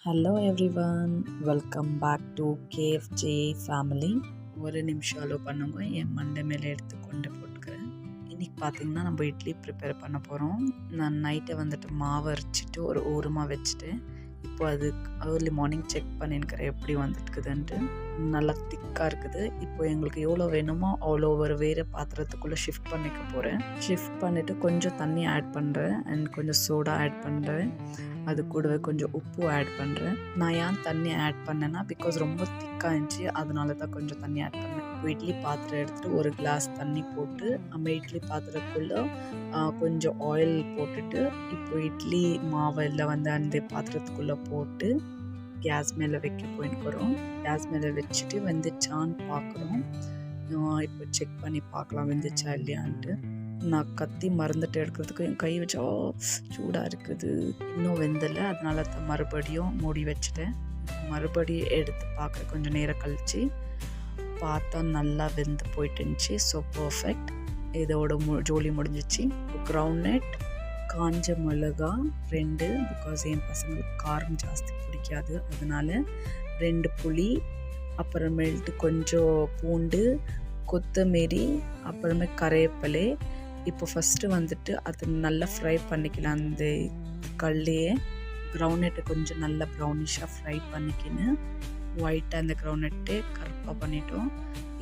Hello everyone, welcome back to KFJ family. ஒரு நிமிஷம் allow பண்ணுங்க, என் மண்டை மேலே எடுத்து கொண்டு போட்டுக்கிறேன். இன்றைக்கி பார்த்திங்கன்னா நம்ம இட்லி ப்ரிப்பேர் பண்ண போகிறோம். நான் நைட்டை வந்துட்டு மாவு அரைச்சிட்டு ஒரு ஓரமாக வச்சுட்டு இப்போ அது ஏர்லி மார்னிங் செக் பண்ணியிருக்கிறேன் எப்படி வந்துட்டுக்குதுன்ட்டு. நல்லா திக்காக இருக்குது. இப்போ எங்களுக்கு எவ்வளோ வேணுமோ அவ்வளோ ஒரு வேறு பாத்திரத்துக்குள்ளே ஷிஃப்ட் பண்ணிக்க போகிறேன். ஷிஃப்ட் பண்ணிவிட்டு கொஞ்சம் தண்ணி ஆட் பண்ணுறேன் அண்ட் கொஞ்சம் சோடா ஆட் பண்ணுறேன். அது கூடவே கொஞ்சம் உப்பு ஆட் பண்ணுறேன். நான் ஏன் தண்ணி ஆட் பண்ணேன்னா பிகாஸ் ரொம்ப திக்காக இருந்துச்சு, அதனால தான் கொஞ்சம் தண்ணி ஆட் பண்ணேன். இப்போ இட்லி பாத்திரம் எடுத்துகிட்டு ஒரு கிளாஸ் தண்ணி போட்டு நம்ம இட்லி பாத்திரத்துக்குள்ளே கொஞ்சம் ஆயில் போட்டுட்டு இப்போ இட்லி மாவெல்லாம் வந்து அந்த பாத்திரத்துக்குள்ளே போட்டு கேஸ் மேலே வைக்க போயிருக்கிறோம். கேஸ் மேலே வச்சுட்டு வெந்துச்சான்னு பார்க்குறோம். இப்போ செக் பண்ணி பார்க்கலாம் வெந்துச்சா இல்லையான்ட்டு. நான் கத்தி மறந்துட்டு எடுக்கிறதுக்கு என் கை வச்சா சூடாக இருக்குது, இன்னும் வெந்தலை. அதனால தான் மறுபடியும் மூடி வச்சுட்டேன். மறுபடியும் எடுத்து பார்க்க கொஞ்சம் நேரம் கழித்து பார்த்தா நல்லா வெந்து போயிட்டு இருந்துச்சு. So perfect. இதோட ஜோலி முடிஞ்சிச்சு. கிரவுண்ட்நட், காஞ்ச மிளகா 2, பிகாஸ் என் பசங்களுக்கு காரம் ஜாஸ்தி பிடிக்காது, அதனால் 2 புளி, அப்புறமேல்ட்டு கொஞ்சம் பூண்டு, கொத்தமல்லி, அப்புறமே கறிவேப்பிலை. இப்போ ஃபஸ்ட்டு வந்துட்டு அது நல்லா ஃப்ரை பண்ணிக்கலாம். அந்த கல்லையே கிரவுண்ட்நட்டை கொஞ்சம் நல்லா ப்ரௌனிஷாக ஃப்ரை பண்ணிக்கின்னு ஒயிட்டாக அந்த கிரவுண்ட்நட்டே கருப்பாக பண்ணிட்டோம்.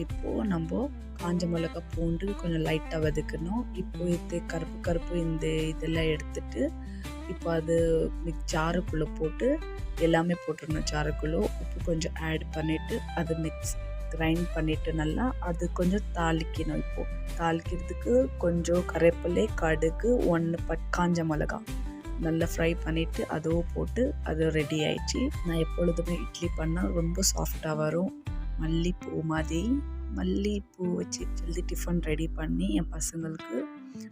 இப்போது நம்ம காஞ்ச மிளகா, பூண்டு கொஞ்சம் லைட்டாக வதக்கணும். இப்போ இது கருப்பு இந்த இதெல்லாம் எடுத்துட்டு இப்போ அது ஜாருக்குள்ளே போட்டு எல்லாமே போட்டுடணும். ஜாருக்குள்ளே உப்பு கொஞ்சம் ஆட் பண்ணிவிட்டு அது கிரைண்ட் பண்ணிவிட்டு நல்லா அது கொஞ்சம் தாளிக்கணும். இப்போது தாளிக்கிறதுக்கு கொஞ்சம் கறிவேப்பிலை, கடுகு, 1 காஞ்ச மிளகா நல்லா ஃப்ரை பண்ணிவிட்டு அதுவும் போட்டு அது ரெடி ஆயிடுச்சு. நான் எப்பொழுதுமே இட்லி பண்ணால் ரொம்ப சாஃப்டாக வரும். மல்லிப்பூ மாதிரி மல்லிப்பூ வச்சு ஜல்தி டிஃபன் ரெடி பண்ணி என் பசங்களுக்கு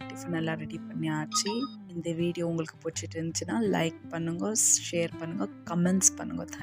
டிஃபன் எல்லாம் ரெடி பண்ணி ஆச்சு. இந்த வீடியோ உங்களுக்கு பிடிச்சிட்டு இருந்துச்சுன்னா லைக் பண்ணுங்க, ஷேர் பண்ணுங்கள், கமெண்ட்ஸ் பண்ணுங்கள்.